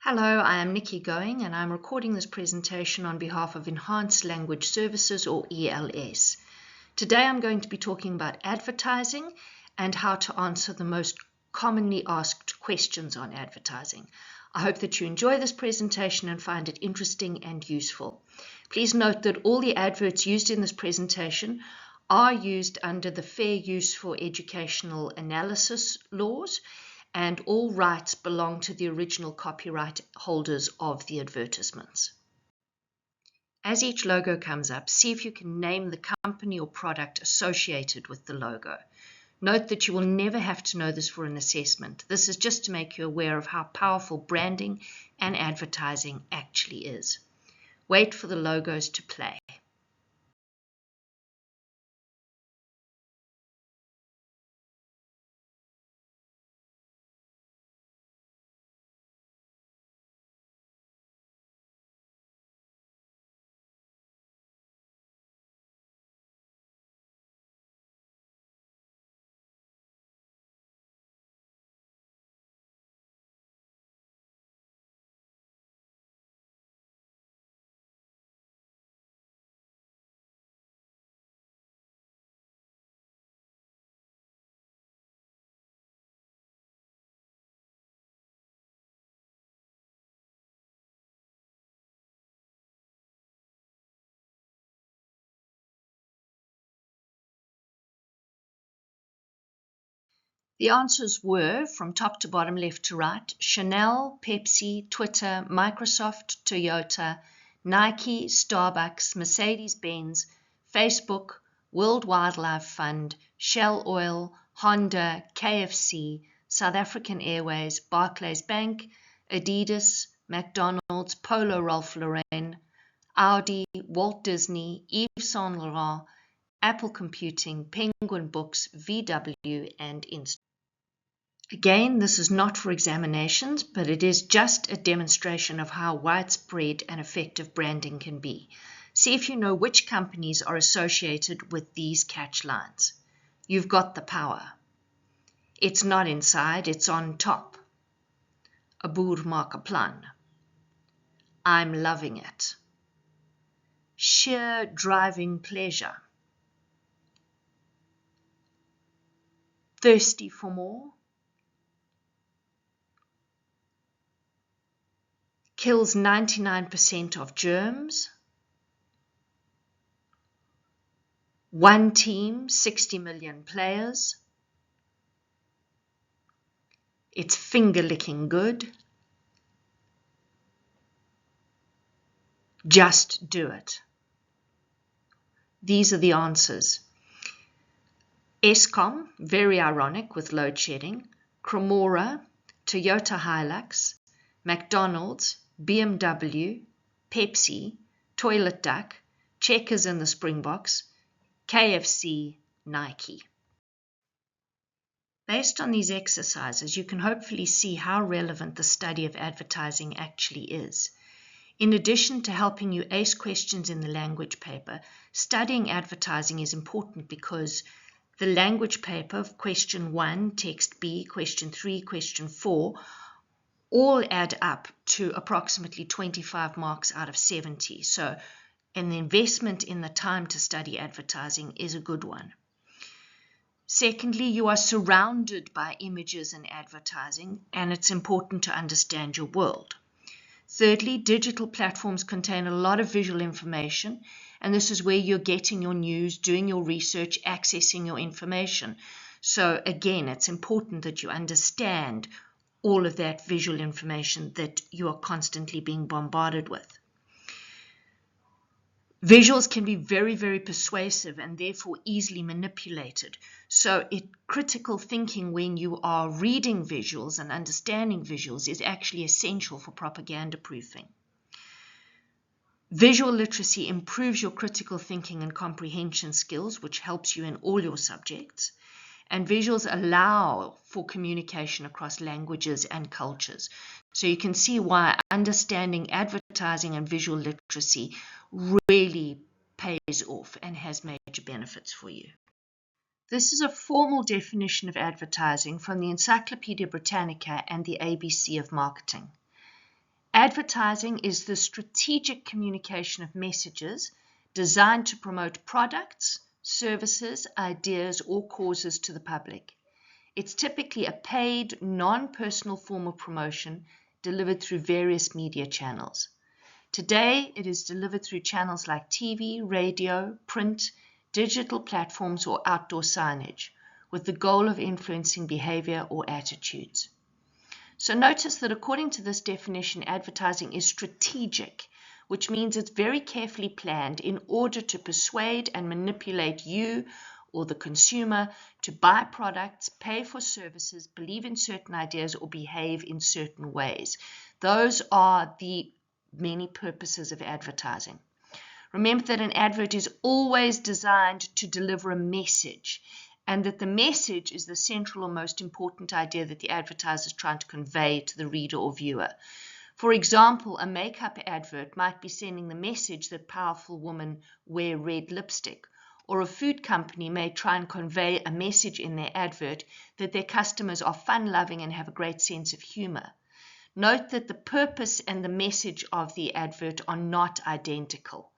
Hello, I am Nikki Going and I'm recording this presentation on behalf of Enhanced Language Services or ELS. Today I'm going to be talking about advertising and how to answer the most commonly asked questions on advertising. I hope that you enjoy this presentation and find it interesting and useful. Please note that all the adverts used in this presentation are used under the Fair Use for Educational Analysis laws, and all rights belong to the original copyright holders of the advertisements. As each logo comes up, see if you can name the company or product associated with the logo. Note that you will never have to know this for an assessment. This is just to make you aware of how powerful branding and advertising actually is. Wait for the logos to play. The answers were, from top to bottom, left to right, Chanel, Pepsi, Twitter, Microsoft, Toyota, Nike, Starbucks, Mercedes-Benz, Facebook, World Wildlife Fund, Shell Oil, Honda, KFC, South African Airways, Barclays Bank, Adidas, McDonald's, Polo Ralph Lauren, Audi, Walt Disney, Yves Saint Laurent, Apple Computing, Penguin Books, VW, and Instagram. Again, this is not for examinations, but it is just a demonstration of how widespread and effective branding can be. See if you know which companies are associated with these catch lines. You've got the power. It's not inside, it's on top. 'n boer maak 'n plan. I'm loving it. Sheer driving pleasure. Thirsty for more. Kills 99% of germs. One team, 60 million players. It's finger-licking good. Just do it. These are the answers. Eskom, very ironic with load shedding. Cremora, Toyota Hilux, McDonald's, BMW, Pepsi, Toilet Duck, Checkers and the Springboks, KFC, Nike. Based on these exercises, you can hopefully see how relevant the study of advertising actually is. In addition to helping you ace questions in the language paper, studying advertising is important because the language paper, question 1, text B, question 3, question 4, all add up to approximately 25 marks out of 70. So an investment in the time to study advertising is a good one. Secondly, you are surrounded by images and advertising, and it's important to understand your world. Thirdly, digital platforms contain a lot of visual information, and this is where you're getting your news, doing your research, accessing your information. So again, it's important that you understand all of that visual information that you are constantly being bombarded with. Visuals can be very, very persuasive and therefore easily manipulated. So critical thinking when you are reading visuals and understanding visuals is actually essential for propaganda proofing. Visual literacy improves your critical thinking and comprehension skills, which helps you in all your subjects. And visuals allow for communication across languages and cultures. So you can see why understanding advertising and visual literacy really pays off and has major benefits for you. This is a formal definition of advertising from the Encyclopedia Britannica and the ABC of Marketing. Advertising is the strategic communication of messages designed to promote products, services, ideas, or causes to the public. It's typically a paid, non-personal form of promotion delivered through various media channels. Today, it is delivered through channels like TV, radio, print, digital platforms, or outdoor signage, with the goal of influencing behavior or attitudes. So notice that according to this definition, advertising is strategic, which means it's very carefully planned in order to persuade and manipulate you or the consumer to buy products, pay for services, believe in certain ideas, or behave in certain ways. Those are the many purposes of advertising. Remember that an advert is always designed to deliver a message, and that the message is the central or most important idea that the advertiser is trying to convey to the reader or viewer. For example, a makeup advert might be sending the message that powerful women wear red lipstick, or a food company may try and convey a message in their advert that their customers are fun-loving and have a great sense of humor. Note that the purpose and the message of the advert are not identical.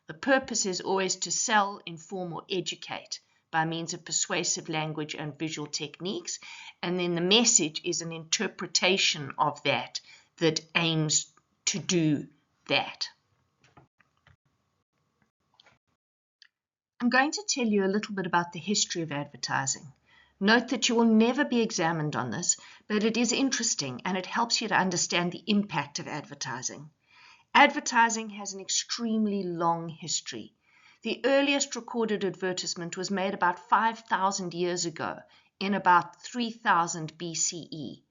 The purpose is always to sell, inform, or educate by means of persuasive language and visual techniques, and then the message is an interpretation of that aims to do that. I'm going to tell you a little bit about the history of advertising. Note that you will never be examined on this, but it is interesting and it helps you to understand the impact of advertising. Advertising has an extremely long history. The earliest recorded advertisement was made about 5,000 years ago, in about 3000 BCE.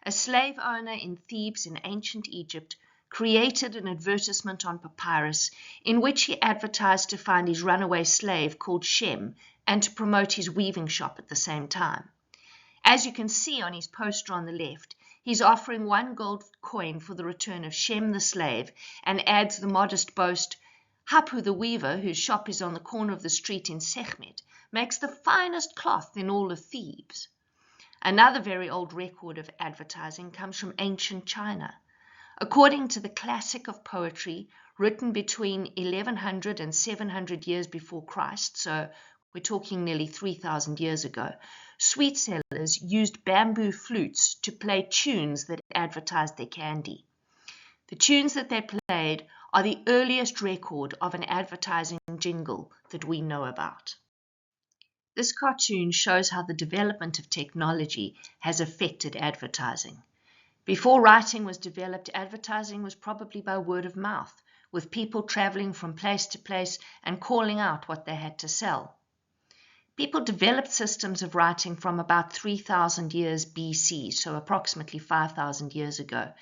A slave owner in Thebes in ancient Egypt created an advertisement on papyrus in which he advertised to find his runaway slave called Shem and to promote his weaving shop at the same time. As you can see on his poster on the left, he's offering 1 gold coin for the return of Shem the slave and adds the modest boast, Hapu the weaver, whose shop is on the corner of the street in Sekhmet, makes the finest cloth in all of Thebes. Another very old record of advertising comes from ancient China. According to the classic of poetry, written between 1100 and 700 years before Christ, so we're talking nearly 3,000 years ago, sweet sellers used bamboo flutes to play tunes that advertised their candy. The tunes that they played are the earliest record of an advertising jingle that we know about. This cartoon shows how the development of technology has affected advertising. Before writing was developed, advertising was probably by word of mouth, with people traveling from place to place and calling out what they had to sell. People developed systems of writing from about 3,000 years BC, so approximately 5,000 years ago,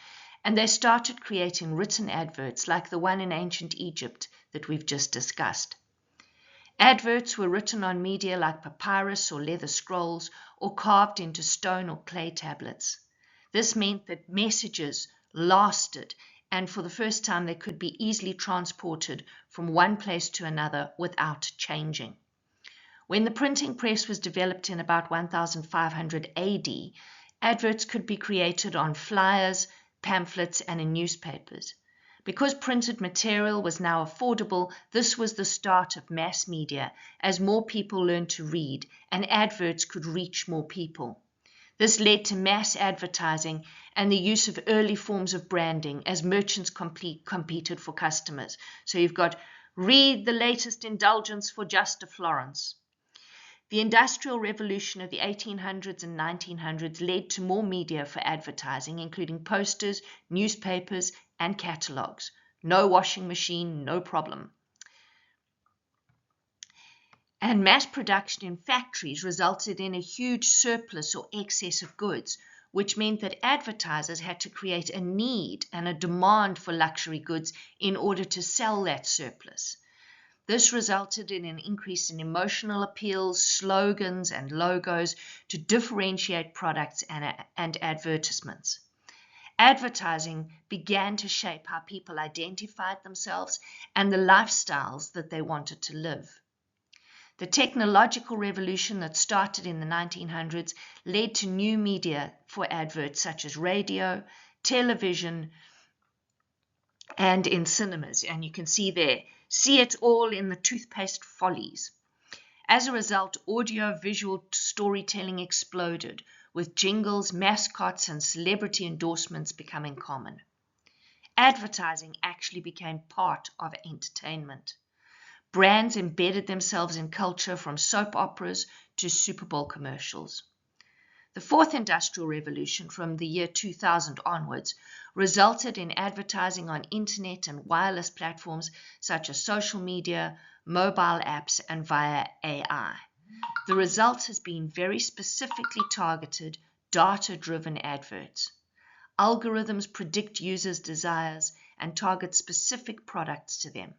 and they started creating written adverts like the one in ancient Egypt that we've just discussed. Adverts were written on media like papyrus or leather scrolls, or carved into stone or clay tablets. This meant that messages lasted, and for the first time they could be easily transported from one place to another without changing. When the printing press was developed in about 1500 AD, adverts could be created on flyers, pamphlets, and in newspapers. Because printed material was now affordable, this was the start of mass media as more people learned to read and adverts could reach more people. This led to mass advertising and the use of early forms of branding as merchants competed for customers. So you've got read the latest indulgence for just a Florence. The Industrial Revolution of the 1800s and 1900s led to more media for advertising, including posters, newspapers, and catalogs. No washing machine, no problem. And mass production in factories resulted in a huge surplus or excess of goods, which meant that advertisers had to create a need and a demand for luxury goods in order to sell that surplus. This resulted in an increase in emotional appeals, slogans, and logos to differentiate products and advertisements. Advertising began to shape how people identified themselves and the lifestyles that they wanted to live. The technological revolution that started in the 1900s led to new media for adverts such as radio, television, and in cinemas. And you can see there, see it all in the toothpaste follies. As a result, audio-visual storytelling exploded, with jingles, mascots, and celebrity endorsements becoming common. Advertising actually became part of entertainment. Brands embedded themselves in culture, from soap operas to Super Bowl commercials. The fourth industrial revolution, from the year 2000 onwards, resulted in advertising on internet and wireless platforms such as social media, mobile apps, and via AI. The result has been very specifically targeted, data-driven adverts. Algorithms predict users' desires and target specific products to them.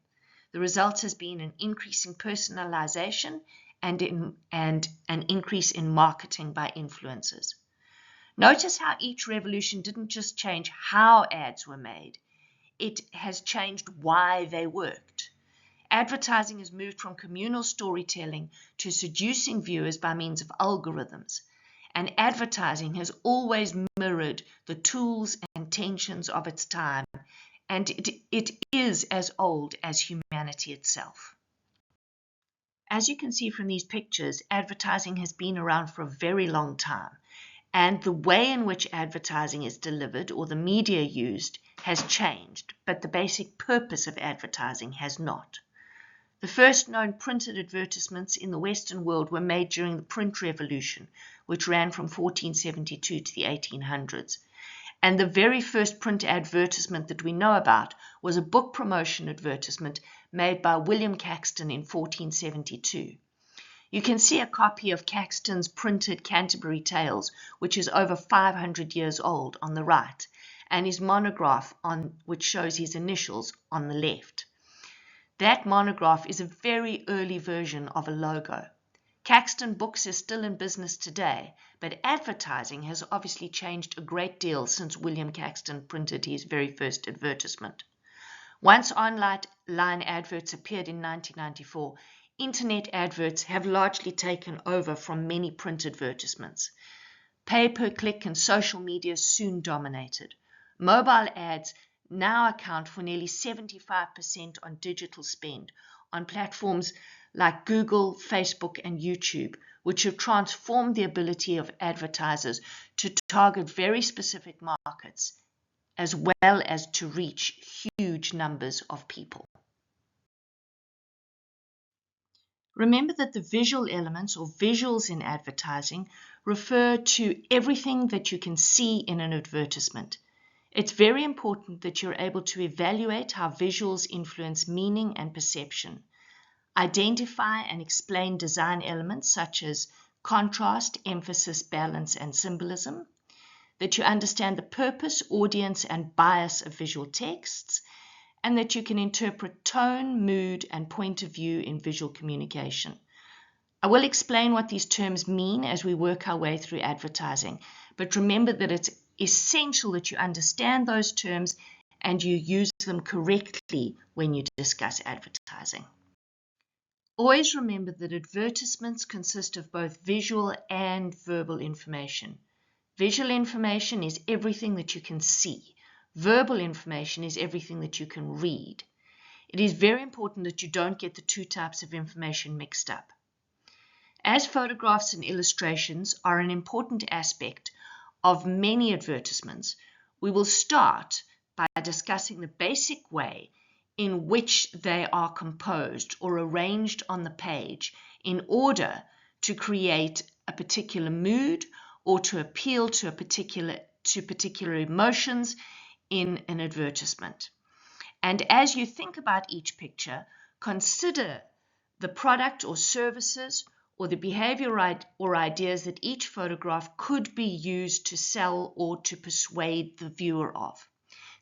The result has been an increase in personalization and an increase in marketing by influencers. Notice how each revolution didn't just change how ads were made, it has changed why they worked. Advertising has moved from communal storytelling to seducing viewers by means of algorithms, and advertising has always mirrored the tools and tensions of its time, and it is as old as humanity itself. As you can see from these pictures, advertising has been around for a very long time, and the way in which advertising is delivered or the media used has changed, but the basic purpose of advertising has not. The first known printed advertisements in the Western world were made during the print revolution, which ran from 1472 to the 1800s. And the very first print advertisement that we know about was a book promotion advertisement made by William Caxton in 1472. You can see a copy of Caxton's printed Canterbury Tales, which is over 500 years old, on the right, and his monograph, which shows his initials, on the left. That monograph is a very early version of a logo. Caxton Books is still in business today, but advertising has obviously changed a great deal since William Caxton printed his very first advertisement. Once online adverts appeared in 1994, internet adverts have largely taken over from many print advertisements. Pay-per-click and social media soon dominated. Mobile ads now account for nearly 75% on digital spend on platforms like Google, Facebook, and YouTube, which have transformed the ability of advertisers to target very specific markets, as well as to reach huge numbers of people. Remember that the visual elements or visuals in advertising refer to everything that you can see in an advertisement. It's very important that you're able to evaluate how visuals influence meaning and perception. Identify and explain design elements such as contrast, emphasis, balance, and symbolism. That you understand the purpose, audience, and bias of visual texts, and that you can interpret tone, mood, and point of view in visual communication. I will explain what these terms mean as we work our way through advertising, but remember that it's essential that you understand those terms and you use them correctly when you discuss advertising. Always remember that advertisements consist of both visual and verbal information. Visual information is everything that you can see. Verbal information is everything that you can read. It is very important that you don't get the two types of information mixed up. As photographs and illustrations are an important aspect of many advertisements, we will start by discussing the basic way in which they are composed or arranged on the page in order to create a particular mood or to appeal to particular emotions in an advertisement. And as you think about each picture, consider the product or services or the behavior or ideas that each photograph could be used to sell or to persuade the viewer of.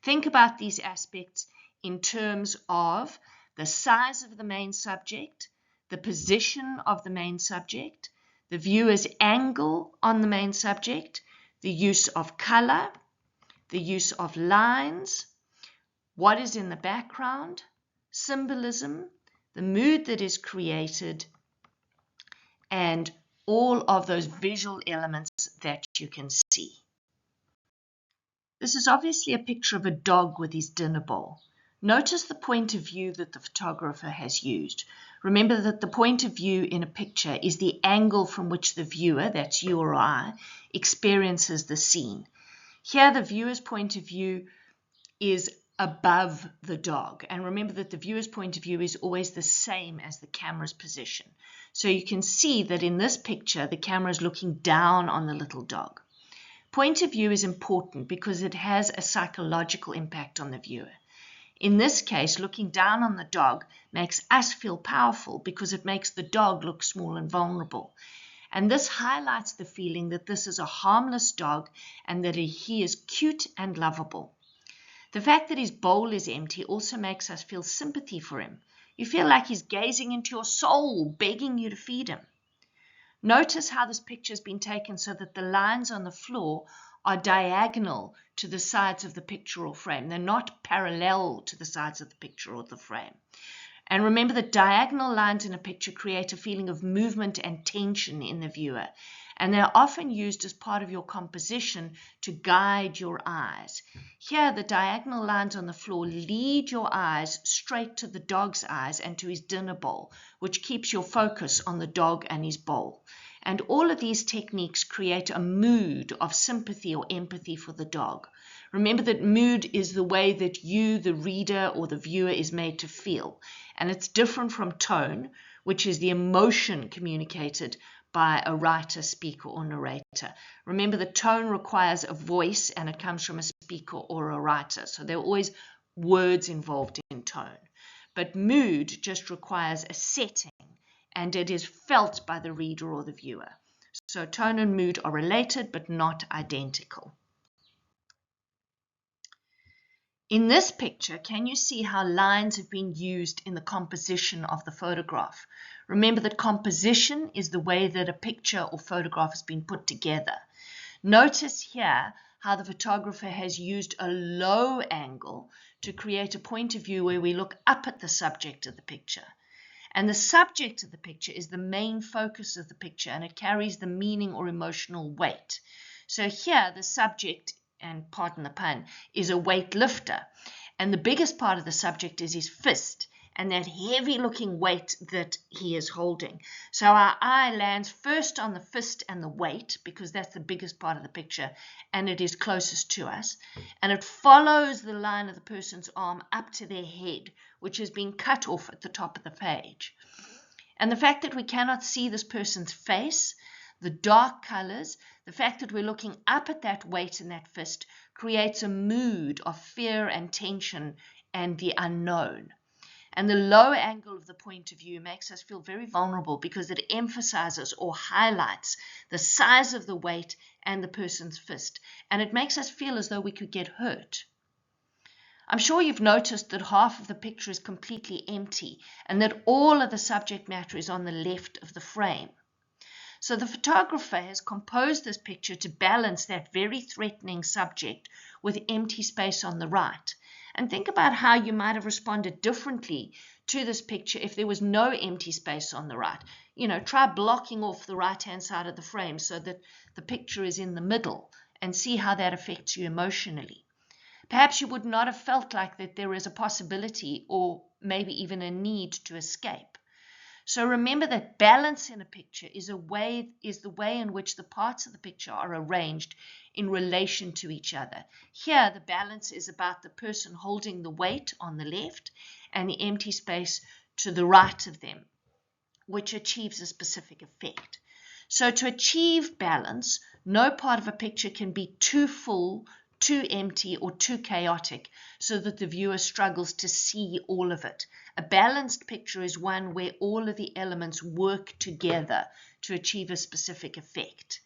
Think about these aspects in terms of the size of the main subject, the position of the main subject, the viewer's angle on the main subject, the use of color, the use of lines, what is in the background, symbolism, the mood that is created, and all of those visual elements that you can see. This is obviously a picture of a dog with his dinner bowl. Notice the point of view that the photographer has used. Remember that the point of view in a picture is the angle from which the viewer, that's you or I, experiences the scene. Here, the viewer's point of view is above the dog. And remember that the viewer's point of view is always the same as the camera's position. So you can see that in this picture, the camera is looking down on the little dog. Point of view is important because it has a psychological impact on the viewer. In this case, looking down on the dog makes us feel powerful because it makes the dog look small and vulnerable. And this highlights the feeling that this is a harmless dog and that he is cute and lovable. The fact that his bowl is empty also makes us feel sympathy for him. You feel like he's gazing into your soul, begging you to feed him. Notice how this picture has been taken so that the lines on the floor are diagonal to the sides of the picture or frame. They're not parallel to the sides of the picture or the frame. And remember that diagonal lines in a picture create a feeling of movement and tension in the viewer. And they're often used as part of your composition to guide your eyes. Here, the diagonal lines on the floor lead your eyes straight to the dog's eyes and to his dinner bowl, which keeps your focus on the dog and his bowl. And all of these techniques create a mood of sympathy or empathy for the dog. Remember that mood is the way that you, the reader or the viewer, is made to feel. And it's different from tone, which is the emotion communicated by a writer, speaker, or narrator. Remember, the tone requires a voice and it comes from a speaker or a writer. So there are always words involved in tone. But mood just requires a setting and it is felt by the reader or the viewer. So tone and mood are related but not identical. In this picture, can you see how lines have been used in the composition of the photograph? Remember that composition is the way that a picture or photograph has been put together. Notice here how the photographer has used a low angle to create a point of view where we look up at the subject of the picture. And the subject of the picture is the main focus of the picture and it carries the meaning or emotional weight. So here the subject, and pardon the pun, is a weightlifter. And the biggest part of the subject is his fist and that heavy looking weight that he is holding. So our eye lands first on the fist and the weight because that's the biggest part of the picture and it is closest to us. And it follows the line of the person's arm up to their head, which has been cut off at the top of the page. And the fact that we cannot see this person's face, the dark colors, the fact that we're looking up at that weight and that fist creates a mood of fear and tension and the unknown. And the low angle of the point of view makes us feel very vulnerable because it emphasizes or highlights the size of the weight and the person's fist. And it makes us feel as though we could get hurt. I'm sure you've noticed that half of the picture is completely empty and that all of the subject matter is on the left of the frame. So the photographer has composed this picture to balance that very threatening subject with empty space on the right. And think about how you might have responded differently to this picture if there was no empty space on the right. You know, try blocking off the right-hand side of the frame so that the picture is in the middle and see how that affects you emotionally. Perhaps you would not have felt like that there is a possibility or maybe even a need to escape. So remember that balance in a picture is the way in which the parts of the picture are arranged in relation to each other. Here, the balance is about the person holding the weight on the left and the empty space to the right of them, which achieves a specific effect. So to achieve balance, no part of a picture can be too full, too empty, or too chaotic so that the viewer struggles to see all of it. A balanced picture is one where all of the elements work together to achieve a specific effect.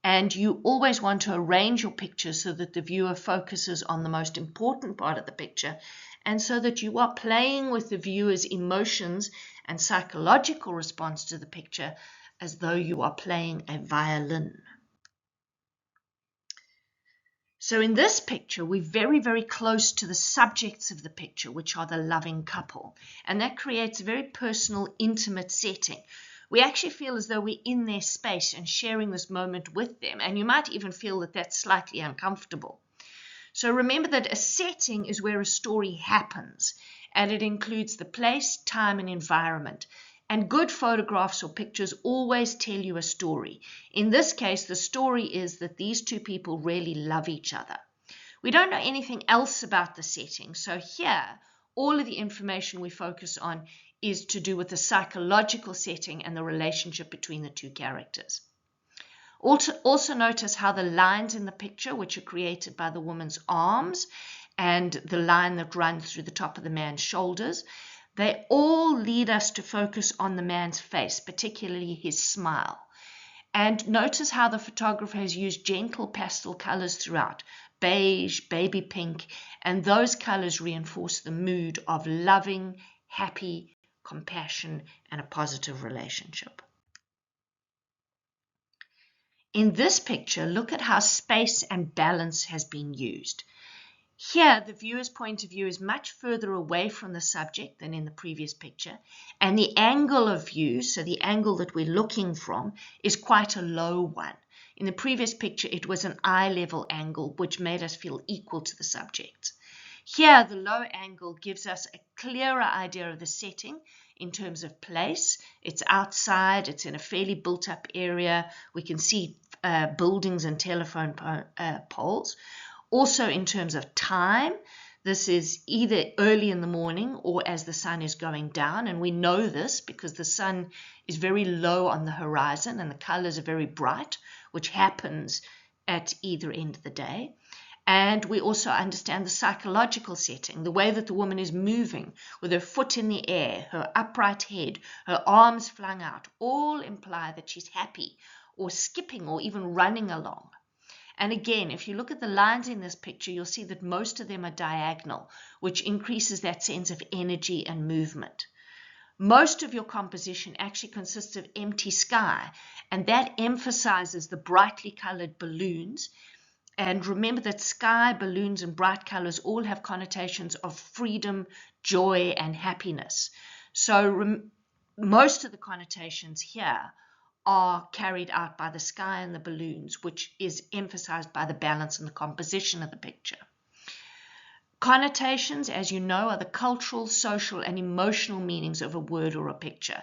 And you always want to arrange your picture so that the viewer focuses on the most important part of the picture and so that you are playing with the viewer's emotions and psychological response to the picture as though you are playing a violin. So in this picture, we're very, very close to the subjects of the picture, which are the loving couple. And that creates a very personal, intimate setting. We actually feel as though we're in their space and sharing this moment with them. And you might even feel that that's slightly uncomfortable. So remember that a setting is where a story happens, and it includes the place, time, and environment. And good photographs or pictures always tell you a story. In this case, the story is that these two people really love each other. We don't know anything else about the setting, so here, all of the information we focus on is to do with the psychological setting and the relationship between the two characters. Also notice how the lines in the picture, which are created by the woman's arms, and the line that runs through the top of the man's shoulders, they all lead us to focus on the man's face, particularly his smile. And notice how the photographer has used gentle pastel colors throughout, beige, baby pink, and those colors reinforce the mood of loving, happy, compassion, and a positive relationship. In this picture, look at how space and balance has been used. Here, the viewer's point of view is much further away from the subject than in the previous picture, and the angle of view, so the angle that we're looking from, is quite a low one. In the previous picture, it was an eye-level angle, which made us feel equal to the subject. Here, the low angle gives us a clearer idea of the setting in terms of place. It's outside, it's in a fairly built-up area. We can see buildings and telephone poles. Also, in terms of time, this is either early in the morning or as the sun is going down, and we know this because the sun is very low on the horizon and the colors are very bright, which happens at either end of the day. And we also understand the psychological setting, the way that the woman is moving with her foot in the air, her upright head, her arms flung out, all imply that she's happy or skipping or even running along. And again, if you look at the lines in this picture, you'll see that most of them are diagonal, which increases that sense of energy and movement. Most of your composition actually consists of empty sky, and that emphasizes the brightly colored balloons. And remember that sky, balloons, and bright colors all have connotations of freedom, joy, and happiness. So most of the connotations here are carried out by the sky and the balloons, which is emphasized by the balance and the composition of the picture. Connotations, as you know, are the cultural, social, and emotional meanings of a word or a picture.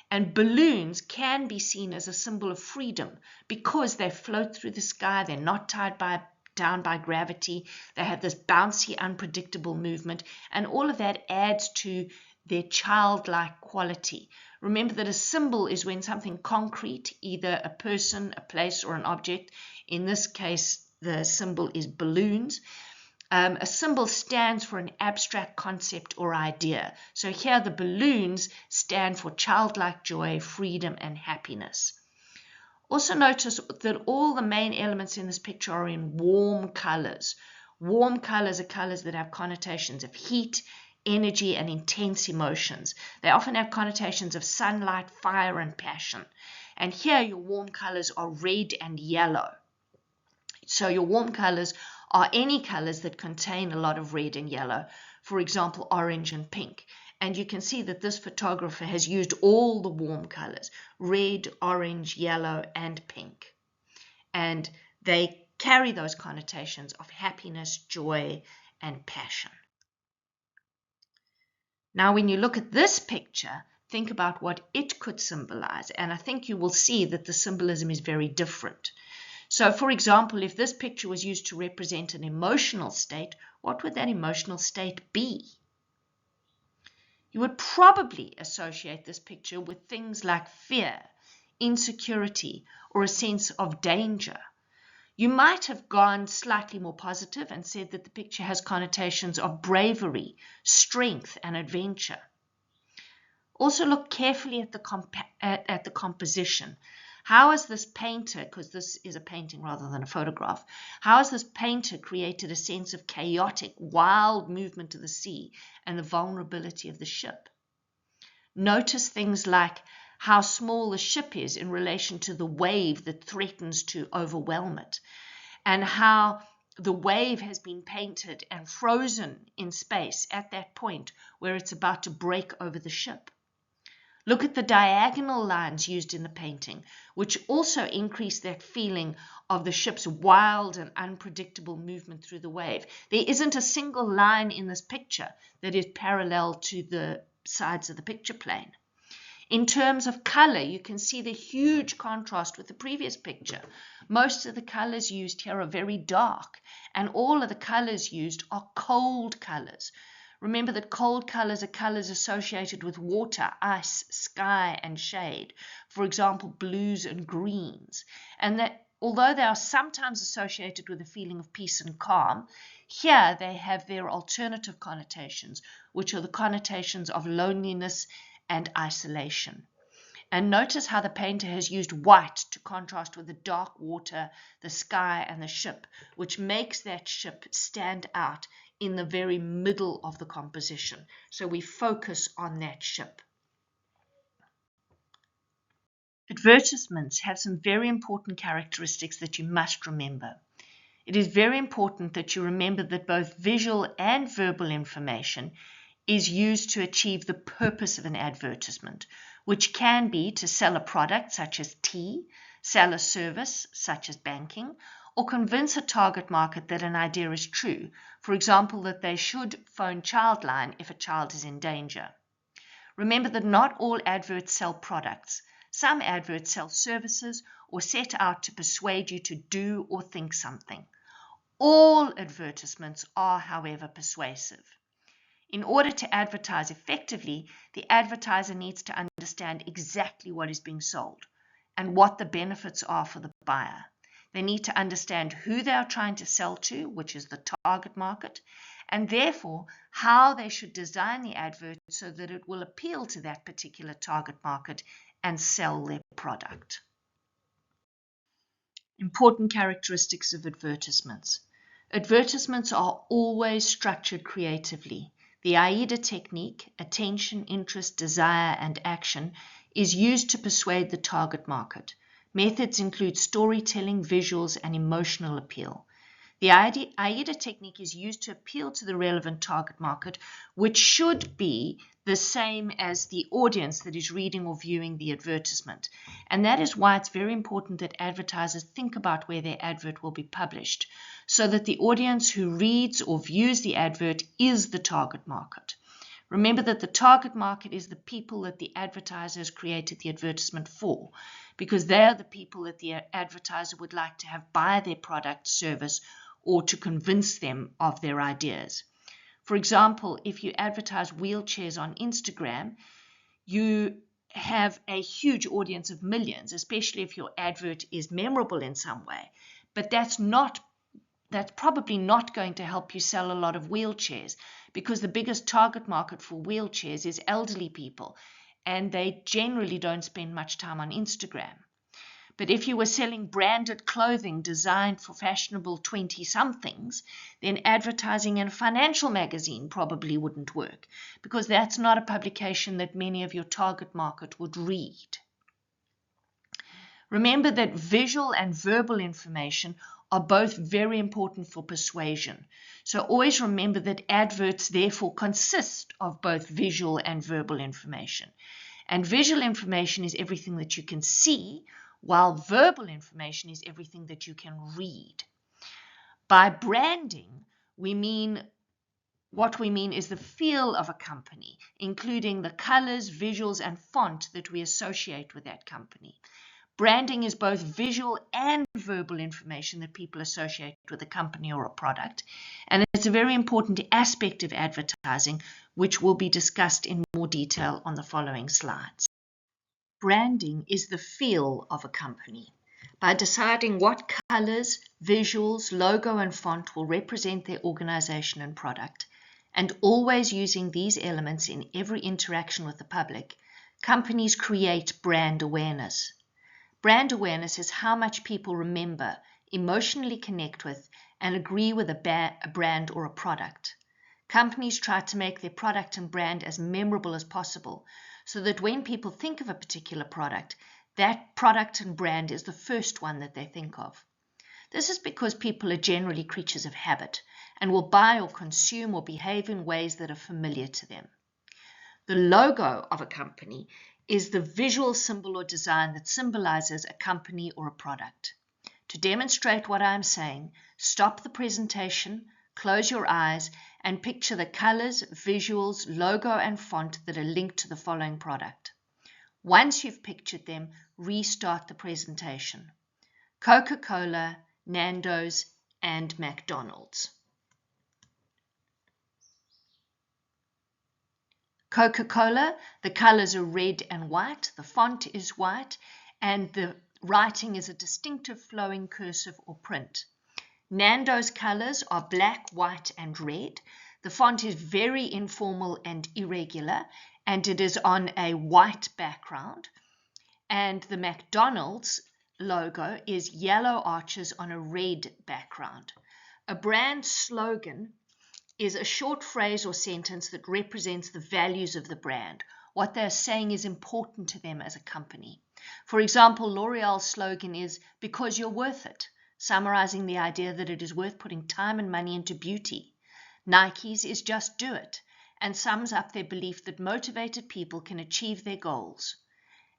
And balloons can be seen as a symbol of freedom because they float through the sky, they're not tied down by gravity, they have this bouncy, unpredictable movement, and all of that adds to their childlike quality. Remember that a symbol is when something concrete, either a person, a place, or an object, in this case the symbol is balloons. A symbol stands for an abstract concept or idea. So here the balloons stand for childlike joy, freedom, and happiness. Also notice that all the main elements in this picture are in warm colors. Warm colors are colors that have connotations of heat, energy, and intense emotions. They often have connotations of sunlight, fire, and passion. And here your warm colors are red and yellow. So your warm colors are any colors that contain a lot of red and yellow, for example, orange and pink. And you can see that this photographer has used all the warm colors, red, orange, yellow, and pink. And they carry those connotations of happiness, joy, and passion. Now, when you look at this picture, think about what it could symbolize. And I think you will see that the symbolism is very different. So, for example, if this picture was used to represent an emotional state, what would that emotional state be? You would probably associate this picture with things like fear, insecurity, or a sense of danger. You might have gone slightly more positive and said that the picture has connotations of bravery, strength, and adventure. Also look carefully at the composition. How has this painter, because this is a painting rather than a photograph, how has this painter created a sense of chaotic, wild movement of the sea and the vulnerability of the ship? Notice things like how small the ship is in relation to the wave that threatens to overwhelm it, and how the wave has been painted and frozen in space at that point where it's about to break over the ship. Look at the diagonal lines used in the painting, which also increase that feeling of the ship's wild and unpredictable movement through the wave. There isn't a single line in this picture that is parallel to the sides of the picture plane. In terms of color, you can see the huge contrast with the previous picture. Most of the colors used here are very dark, and all of the colors used are cold colors. Remember that cold colors are colors associated with water, ice, sky, and shade. For example, blues and greens. And that although they are sometimes associated with a feeling of peace and calm, here they have their alternative connotations, which are the connotations of loneliness and isolation. And notice how the painter has used white to contrast with the dark water, the sky, and the ship, which makes that ship stand out in the very middle of the composition. So we focus on that ship. Advertisements have some very important characteristics that you must remember. It is very important that you remember that both visual and verbal information is used to achieve the purpose of an advertisement, which can be to sell a product such as tea, sell a service such as banking, or convince a target market that an idea is true, for example, that they should phone Childline if a child is in danger. Remember that not all adverts sell products. Some adverts sell services or set out to persuade you to do or think something. All advertisements are, however, persuasive. In order to advertise effectively, the advertiser needs to understand exactly what is being sold and what the benefits are for the buyer. They need to understand who they are trying to sell to, which is the target market, and therefore how they should design the advert so that it will appeal to that particular target market and sell their product. Important characteristics of advertisements. Advertisements are always structured creatively. The AIDA technique, attention, interest, desire, and action, is used to persuade the target market. Methods include storytelling, visuals, and emotional appeal. The AIDA technique is used to appeal to the relevant target market, which should be the same as the audience that is reading or viewing the advertisement. And that is why it's very important that advertisers think about where their advert will be published, so that the audience who reads or views the advert is the target market. Remember that the target market is the people that the advertiser has created the advertisement for, because they are the people that the advertiser would like to have buy their product, service, or to convince them of their ideas. For example, if you advertise wheelchairs on Instagram, you have a huge audience of millions, especially if your advert is memorable in some way. But that's probably not going to help you sell a lot of wheelchairs, because the biggest target market for wheelchairs is elderly people, and they generally don't spend much time on Instagram. But if you were selling branded clothing designed for fashionable 20-somethings, then advertising in a financial magazine probably wouldn't work, because that's not a publication that many of your target market would read. Remember that visual and verbal information are both very important for persuasion. So always remember that adverts therefore consist of both visual and verbal information. And visual information is everything that you can see, while verbal information is everything that you can read. By branding, what we mean is the feel of a company, including the colors, visuals, and font that we associate with that company. Branding is both visual and verbal information that people associate with a company or a product, and it's a very important aspect of advertising, which will be discussed in more detail on the following slides. Branding is the feel of a company. By deciding what colors, visuals, logo, and font will represent their organization and product, and always using these elements in every interaction with the public, companies create brand awareness. Brand awareness is how much people remember, emotionally connect with, and agree with a brand or a product. Companies try to make their product and brand as memorable as possible, so that when people think of a particular product, that product and brand is the first one that they think of. This is because people are generally creatures of habit and will buy or consume or behave in ways that are familiar to them. The logo of a company is the visual symbol or design that symbolizes a company or a product. To demonstrate what I'm saying, stop the presentation, close your eyes, and picture the colors, visuals, logo, and font that are linked to the following product. Once you've pictured them, restart the presentation. Coca-Cola, Nando's, and McDonald's. Coca-Cola, the colors are red and white, the font is white, and the writing is a distinctive flowing cursive or print. Nando's colors are black, white, and red. The font is very informal and irregular, and it is on a white background. And the McDonald's logo is yellow arches on a red background. A brand slogan is a short phrase or sentence that represents the values of the brand. What they're saying is important to them as a company. For example, L'Oreal's slogan is "Because you're worth it," summarizing the idea that it is worth putting time and money into beauty. Nike's is "Just do it," and sums up their belief that motivated people can achieve their goals.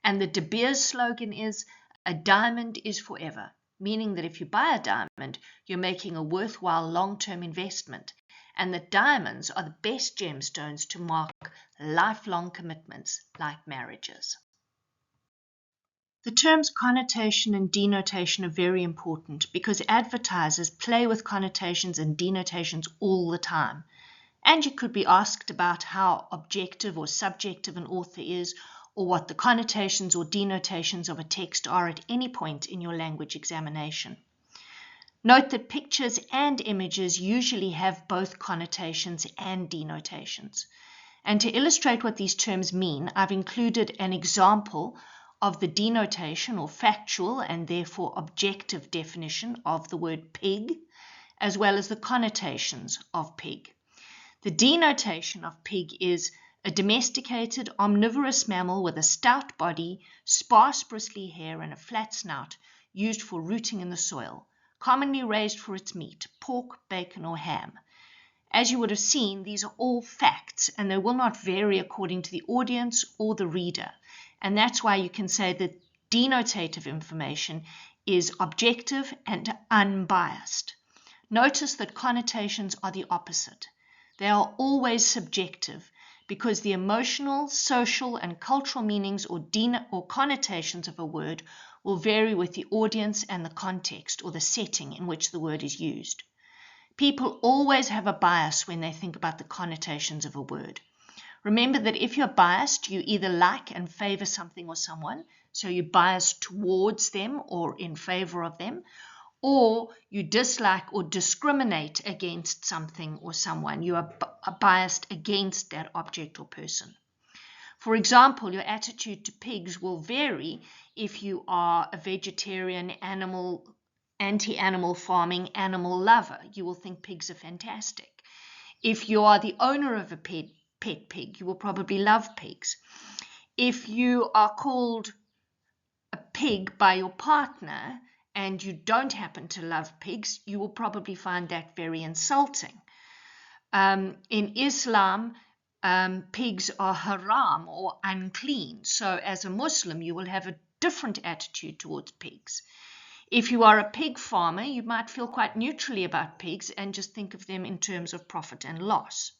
And the De Beers slogan is "A diamond is forever," meaning that if you buy a diamond, you're making a worthwhile long-term investment, and that diamonds are the best gemstones to mark lifelong commitments like marriages. The terms connotation and denotation are very important because advertisers play with connotations and denotations all the time. And you could be asked about how objective or subjective an author is, or what the connotations or denotations of a text are at any point in your language examination. Note that pictures and images usually have both connotations and denotations. And to illustrate what these terms mean, I've included an example of the denotation or factual and therefore objective definition of the word pig, as well as the connotations of pig. The denotation of pig is a domesticated omnivorous mammal with a stout body, sparse bristly hair, and a flat snout, used for rooting in the soil, commonly raised for its meat, pork, bacon, or ham. As you would have seen, these are all facts, and they will not vary according to the audience or the reader. And that's why you can say that denotative information is objective and unbiased. Notice that connotations are the opposite. They are always subjective because the emotional, social, and cultural meanings or connotations of a word will vary with the audience and the context or the setting in which the word is used. People always have a bias when they think about the connotations of a word. Remember that if you're biased, you either like and favor something or someone, so you bias towards them or in favor of them, or you dislike or discriminate against something or someone. You are biased against that object or person. For example, your attitude to pigs will vary if you are a vegetarian, anti-animal farming, animal lover. You will think pigs are fantastic. If you are the owner of a pet pig, you will probably love pigs. If you are called a pig by your partner and you don't happen to love pigs, you will probably find that very insulting. In Islam, pigs are haram or unclean. So as a Muslim, you will have a different attitude towards pigs. If you are a pig farmer, you might feel quite neutrally about pigs and just think of them in terms of profit and loss.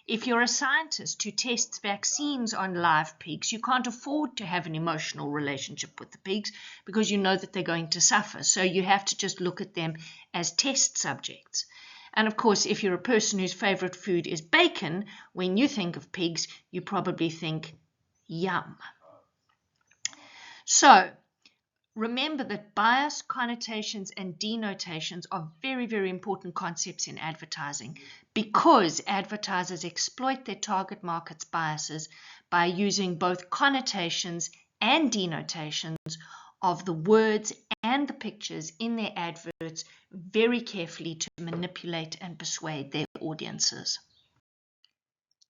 If you're a scientist who tests vaccines on live pigs, you can't afford to have an emotional relationship with the pigs because you know that they're going to suffer. So you have to just look at them as test subjects. And of course, if you're a person whose favorite food is bacon, when you think of pigs, you probably think, yum. So remember that bias, connotations, and denotations are very, very important concepts in advertising because advertisers exploit their target market's biases by using both connotations and denotations of the words and the pictures in their adverts very carefully to manipulate and persuade their audiences.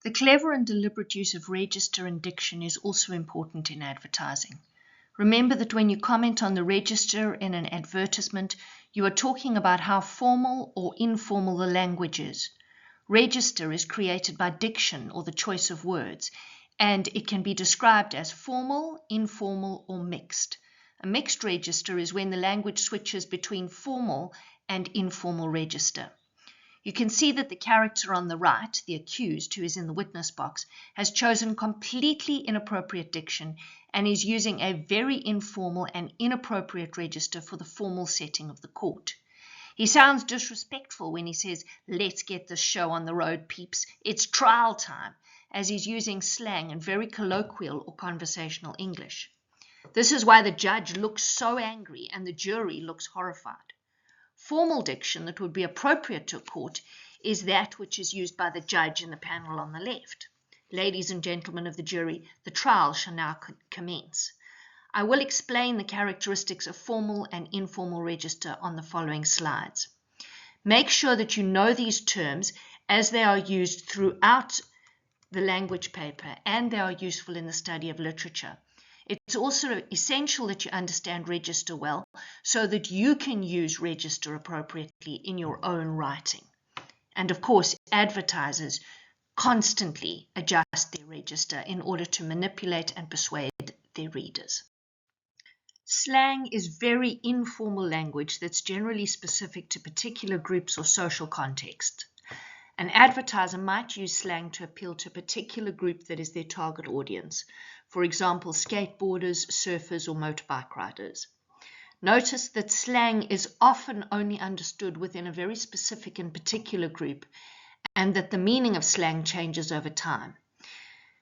The clever and deliberate use of register and diction is also important in advertising. Remember that when you comment on the register in an advertisement, you are talking about how formal or informal the language is. Register is created by diction or the choice of words, and it can be described as formal, informal, or mixed. A mixed register is when the language switches between formal and informal register. You can see that the character on the right, the accused, who is in the witness box, has chosen completely inappropriate diction and is using a very informal and inappropriate register for the formal setting of the court. He sounds disrespectful when he says, "Let's get this show on the road, peeps. It's trial time," as he's using slang and very colloquial or conversational English. This is why the judge looks so angry and the jury looks horrified. Formal diction that would be appropriate to a court is that which is used by the judge and the panel on the left. Ladies and gentlemen of the jury, the trial shall now commence. I will explain the characteristics of formal and informal register on the following slides. Make sure that you know these terms as they are used throughout the language paper and they are useful in the study of literature. It's also essential that you understand register well so that you can use register appropriately in your own writing. And of course, advertisers constantly adjust their register in order to manipulate and persuade their readers. Slang is very informal language that's generally specific to particular groups or social contexts. An advertiser might use slang to appeal to a particular group that is their target audience. For example, skateboarders, surfers, or motorbike riders. Notice that slang is often only understood within a very specific and particular group, and that the meaning of slang changes over time.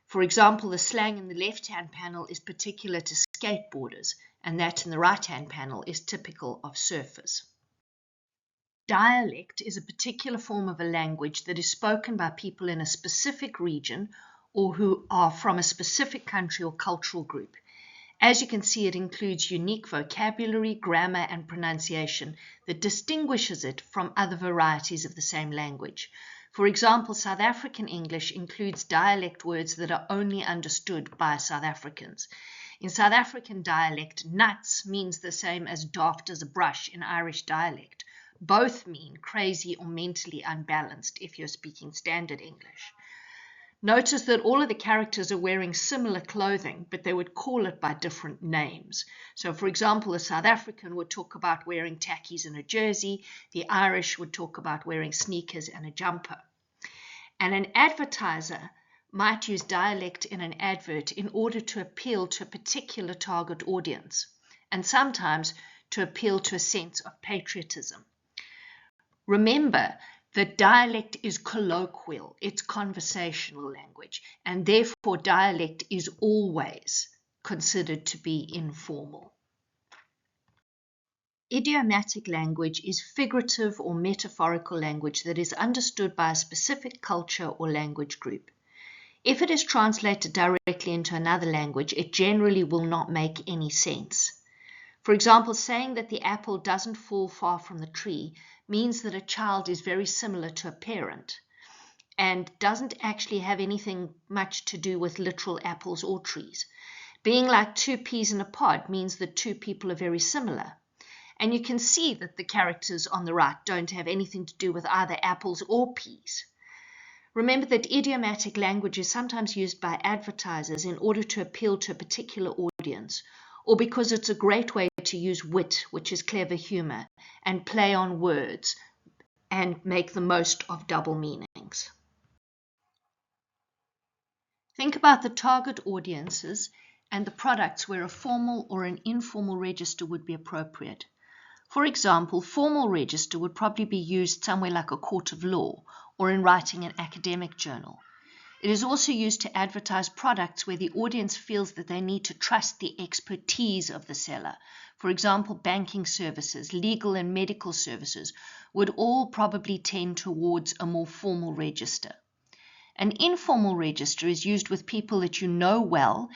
For example, the slang in the left-hand panel is particular to skateboarders, and that in the right-hand panel is typical of surfers. Dialect is a particular form of a language that is spoken by people in a specific region or who are from a specific country or cultural group. As you can see, it includes unique vocabulary, grammar, and pronunciation that distinguishes it from other varieties of the same language. For example, South African English includes dialect words that are only understood by South Africans. In South African dialect, nuts means the same as daft as a brush in Irish dialect. Both mean crazy or mentally unbalanced if you're speaking standard English. Notice that all of the characters are wearing similar clothing, but they would call it by different names. So, for example, a South African would talk about wearing tackies and a jersey. The Irish would talk about wearing sneakers and a jumper. And an advertiser might use dialect in an advert in order to appeal to a particular target audience, and sometimes to appeal to a sense of patriotism. Remember that dialect is colloquial, it's conversational language, and therefore dialect is always considered to be informal. Idiomatic language is figurative or metaphorical language that is understood by a specific culture or language group. If it is translated directly into another language, it generally will not make any sense. For example, saying that the apple doesn't fall far from the tree means that a child is very similar to a parent and doesn't actually have anything much to do with literal apples or trees. Being like two peas in a pod means that two people are very similar. And you can see that the characters on the right don't have anything to do with either apples or peas. Remember that idiomatic language is sometimes used by advertisers in order to appeal to a particular audience, or because it's a great way to use wit, which is clever humor, and play on words and make the most of double meanings. Think about the target audiences and the products where a formal or an informal register would be appropriate. For example, formal register would probably be used somewhere like a court of law or in writing an academic journal. It is also used to advertise products where the audience feels that they need to trust the expertise of the seller. For example, banking services, legal and medical services would all probably tend towards a more formal register. An informal register is used with people that you know well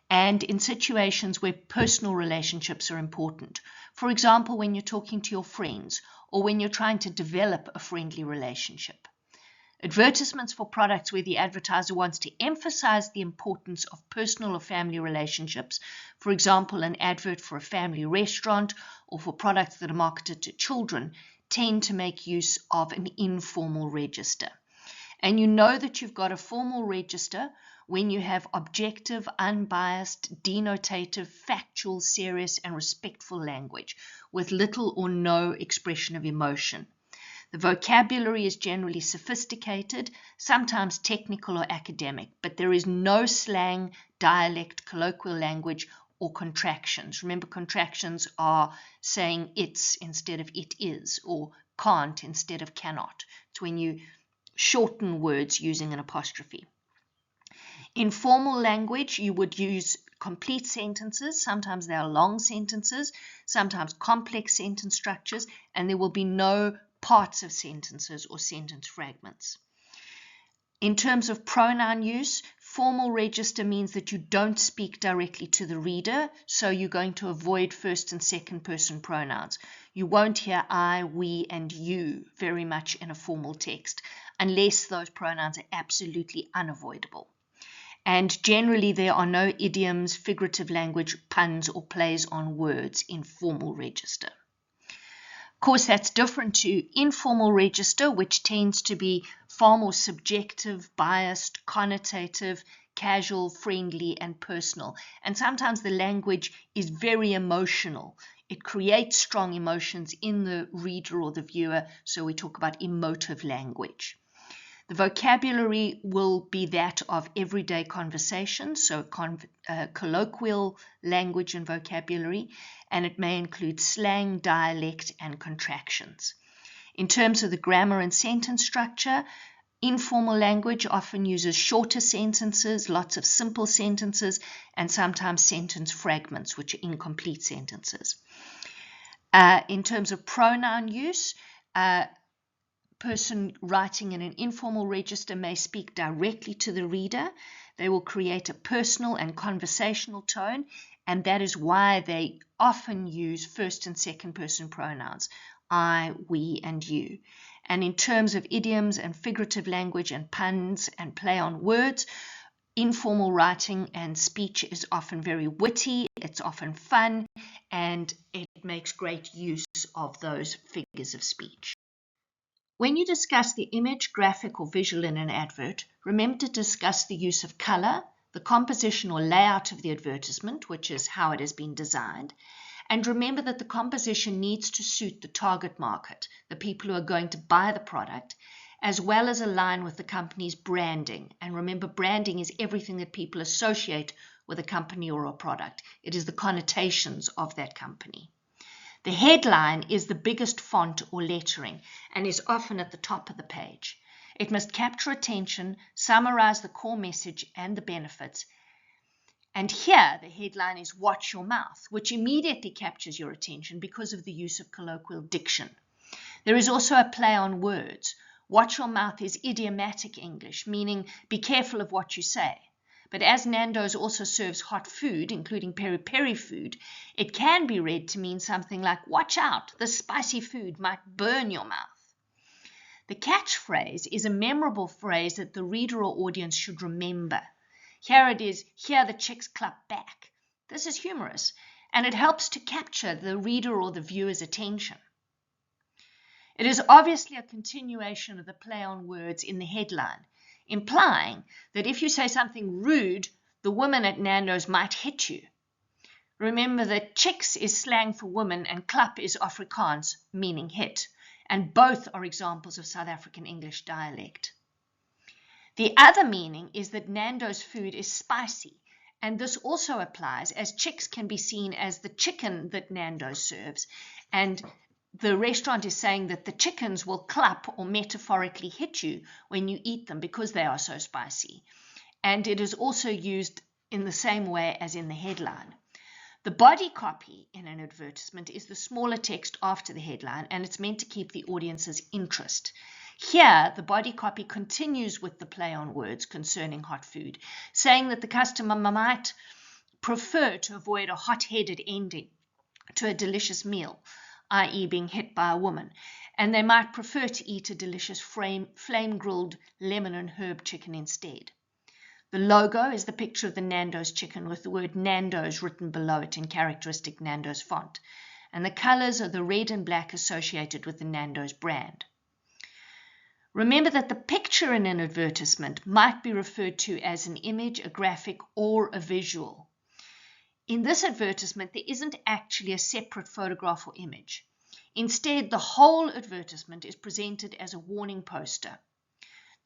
and in situations where personal relationships are important. For example, when you're talking to your friends or when you're trying to develop a friendly relationship. Advertisements for products where the advertiser wants to emphasize the importance of personal or family relationships, for example, an advert for a family restaurant or for products that are marketed to children, tend to make use of an informal register. And you know that you've got a formal register when you have objective, unbiased, denotative, factual, serious, and respectful language with little or no expression of emotion. The vocabulary is generally sophisticated, sometimes technical or academic, but there is no slang, dialect, colloquial language, or contractions. Remember, contractions are saying it's instead of it is, or can't instead of cannot. It's when you shorten words using an apostrophe. In formal language, you would use complete sentences. Sometimes they are long sentences, sometimes complex sentence structures, and there will be no parts of sentences or sentence fragments. In terms of pronoun use, formal register means that you don't speak directly to the reader, so you're going to avoid first and second person pronouns. You won't hear I, we, and you very much in a formal text, unless those pronouns are absolutely unavoidable. And generally there are no idioms, figurative language, puns, or plays on words in formal register. Of course, that's different to informal register, which tends to be far more subjective, biased, connotative, casual, friendly, and personal. And sometimes the language is very emotional. It creates strong emotions in the reader or the viewer, so we talk about emotive language. The vocabulary will be that of everyday conversation, so colloquial language and vocabulary, and it may include slang, dialect, and contractions. In terms of the grammar and sentence structure, informal language often uses shorter sentences, lots of simple sentences, and sometimes sentence fragments, which are incomplete sentences. In terms of pronoun use, person writing in an informal register may speak directly to the reader. They will create a personal and conversational tone, and that is why they often use first and second person pronouns, I, we, and you. And in terms of idioms and figurative language and puns and play on words, informal writing and speech is often very witty, it's often fun, and it makes great use of those figures of speech. When you discuss the image, graphic, or visual in an advert, remember to discuss the use of color, the composition or layout of the advertisement, which is how it has been designed, and remember that the composition needs to suit the target market, the people who are going to buy the product, as well as align with the company's branding. And remember, branding is everything that people associate with a company or a product. It is the connotations of that company. The headline is the biggest font or lettering and is often at the top of the page. It must capture attention, summarize the core message and the benefits. And here the headline is Watch Your Mouth, which immediately captures your attention because of the use of colloquial diction. There is also a play on words. Watch your mouth is idiomatic English, meaning be careful of what you say. But as Nando's also serves hot food, including peri-peri food, it can be read to mean something like, watch out, this spicy food might burn your mouth. The catchphrase is a memorable phrase that the reader or audience should remember. Here it is, hear the chicks clap back. This is humorous, and it helps to capture the reader or the viewer's attention. It is obviously a continuation of the play on words in the headline, implying that if you say something rude, the woman at Nando's might hit you. Remember that chicks is slang for woman and klap is Afrikaans, meaning hit, and both are examples of South African English dialect. The other meaning is that Nando's food is spicy, and this also applies as chicks can be seen as the chicken that Nando's serves, and the restaurant is saying that the chickens will clap or metaphorically hit you when you eat them because they are so spicy. And it is also used in the same way as in the headline. The body copy in an advertisement is the smaller text after the headline, and it's meant to keep the audience's interest. Here, the body copy continues with the play on words concerning hot food, saying that the customer might prefer to avoid a hot-headed ending to a delicious meal, i.e. being hit by a woman, and they might prefer to eat a delicious flame-grilled lemon and herb chicken instead. The logo is the picture of the Nando's chicken with the word Nando's written below it in characteristic Nando's font, and the colors are the red and black associated with the Nando's brand. Remember that the picture in an advertisement might be referred to as an image, a graphic, or a visual. In this advertisement, there isn't actually a separate photograph or image. Instead, the whole advertisement is presented as a warning poster.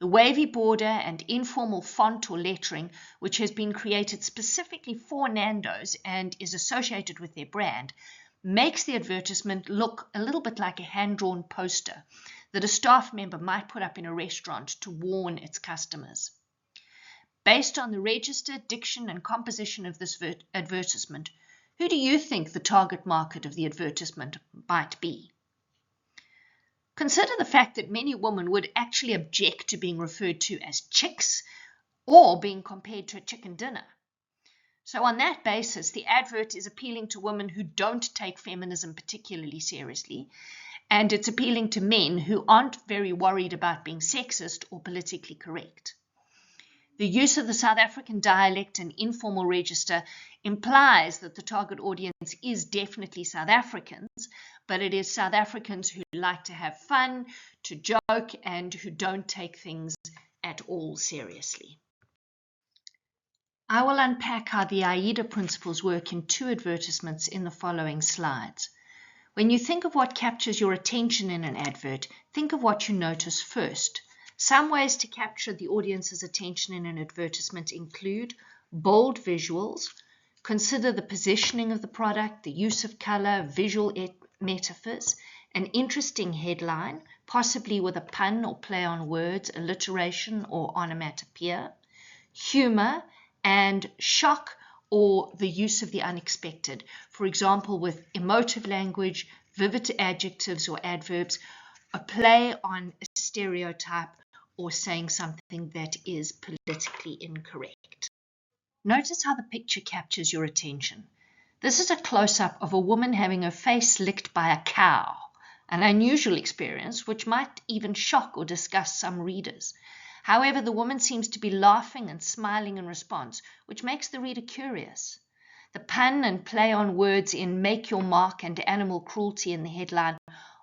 The wavy border and informal font or lettering, which has been created specifically for Nando's and is associated with their brand, makes the advertisement look a little bit like a hand-drawn poster that a staff member might put up in a restaurant to warn its customers. Based on the register, diction, and composition of this advertisement, who do you think the target market of the advertisement might be? Consider the fact that many women would actually object to being referred to as chicks or being compared to a chicken dinner. So on that basis, the advert is appealing to women who don't take feminism particularly seriously, and it's appealing to men who aren't very worried about being sexist or politically correct. The use of the South African dialect and informal register implies that the target audience is definitely South Africans, but it is South Africans who like to have fun, to joke, and who don't take things at all seriously. I will unpack how the AIDA principles work in 2 advertisements in the following slides. When you think of what captures your attention in an advert, think of what you notice first. Some ways to capture the audience's attention in an advertisement include bold visuals, consider the positioning of the product, the use of color, visual metaphors, an interesting headline, possibly with a pun or play on words, alliteration or onomatopoeia, humor, and shock or the use of the unexpected, for example, with emotive language, vivid adjectives or adverbs, a play on a stereotype, or saying something that is politically incorrect. Notice how the picture captures your attention. This is a close-up of a woman having her face licked by a cow, an unusual experience which might even shock or disgust some readers. However, the woman seems to be laughing and smiling in response, which makes the reader curious. The pun and play on words in "make your mark" and animal cruelty in the headline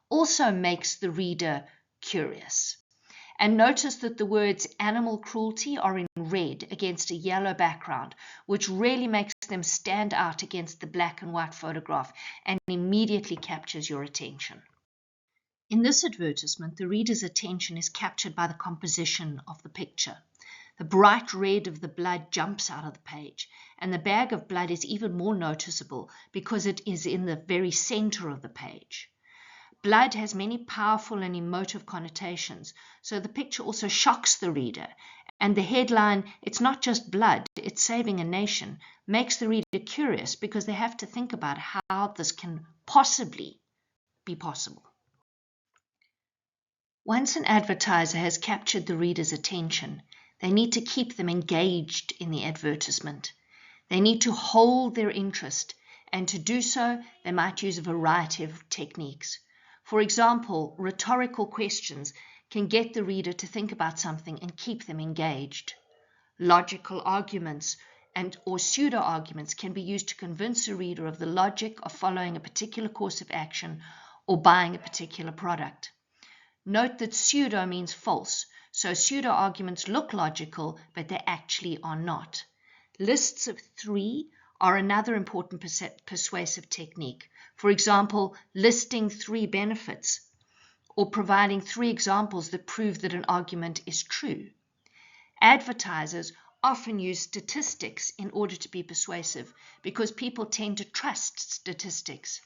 also makes the reader curious. And notice that the words animal cruelty are in red against a yellow background, which really makes them stand out against the black and white photograph and immediately captures your attention. In this advertisement, the reader's attention is captured by the composition of the picture. The bright red of the blood jumps out of the page, and the bag of blood is even more noticeable because it is in the very center of the page. Blood has many powerful and emotive connotations, so the picture also shocks the reader, and the headline, "It's not just blood, it's saving a nation," makes the reader curious because they have to think about how this can possibly be possible. Once an advertiser has captured the reader's attention, they need to keep them engaged in the advertisement. They need to hold their interest, and to do so, they might use a variety of techniques. For example, rhetorical questions can get the reader to think about something and keep them engaged. Logical arguments or pseudo-arguments can be used to convince a reader of the logic of following a particular course of action or buying a particular product. Note that pseudo means false, so pseudo-arguments look logical, but they actually are not. Lists of 3 are another important persuasive technique. For example, listing 3 benefits or providing 3 examples that prove that an argument is true. Advertisers often use statistics in order to be persuasive because people tend to trust statistics.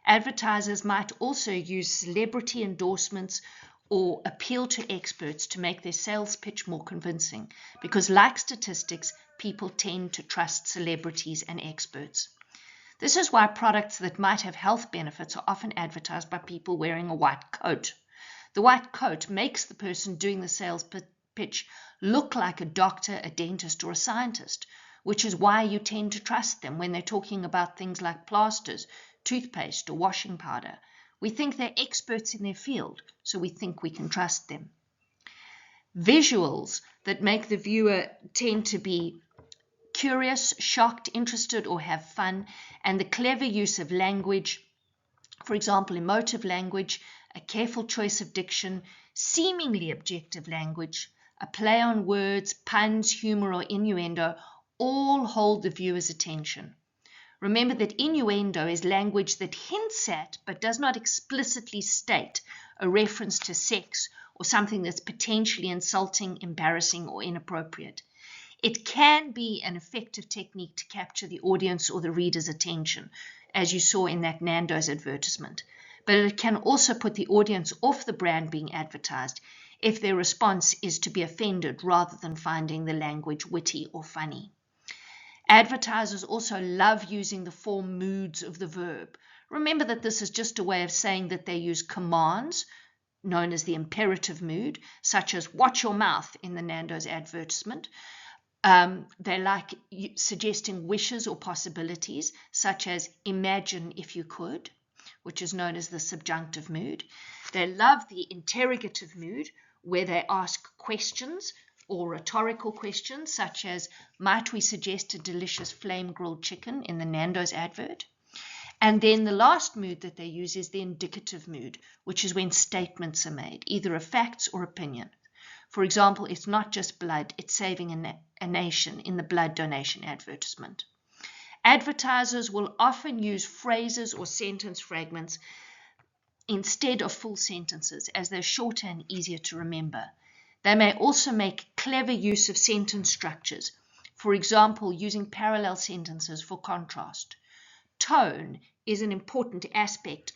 Advertisers might also use celebrity endorsements or appeal to experts to make their sales pitch more convincing because, like statistics, people tend to trust celebrities and experts. This is why products that might have health benefits are often advertised by people wearing a white coat. The white coat makes the person doing the sales pitch look like a doctor, a dentist, or a scientist, which is why you tend to trust them when they're talking about things like plasters, toothpaste, or washing powder. We think they're experts in their field, so we think we can trust them. Visuals that make the viewer tend to be curious, shocked, interested, or have fun, and the clever use of language, for example, emotive language, a careful choice of diction, Seemingly objective language, a play on words, puns, humor, or innuendo, all hold the viewer's attention. Remember that innuendo is language that hints at but does not explicitly state a reference to sex or something that's potentially insulting, embarrassing, or inappropriate. It can be an effective technique to capture the audience or the reader's attention, as you saw in that Nando's advertisement. But it can also put the audience off the brand being advertised if their response is to be offended rather than finding the language witty or funny. Advertisers also love using the form moods of the verb. Remember that this is just a way of saying that they use commands, known as the imperative mood, such as watch your mouth in the Nando's advertisement. They like suggesting wishes or possibilities, such as imagine if you could, which is known as the subjunctive mood. They love the interrogative mood, where they ask questions or rhetorical questions, such as, might we suggest a delicious flame-grilled chicken in the Nando's advert? And then the last mood that they use is the indicative mood, which is when statements are made, either of facts or opinion. For example, it's not just blood, it's saving a nation in the blood donation advertisement. Advertisers will often use phrases or sentence fragments instead of full sentences, as they're shorter and easier to remember. They may also make clever use of sentence structures, for example, using parallel sentences for contrast. Tone is an important aspect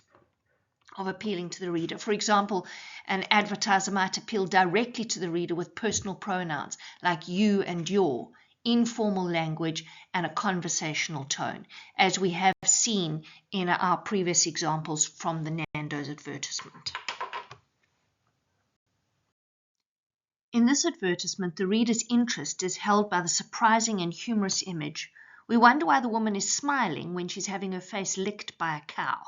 of appealing to the reader. For example, an advertiser might appeal directly to the reader with personal pronouns like you and your, informal language, and a conversational tone, as we have seen in our previous examples from the Nando's advertisement. In this advertisement, the reader's interest is held by the surprising and humorous image. We wonder why the woman is smiling when she's having her face licked by a cow.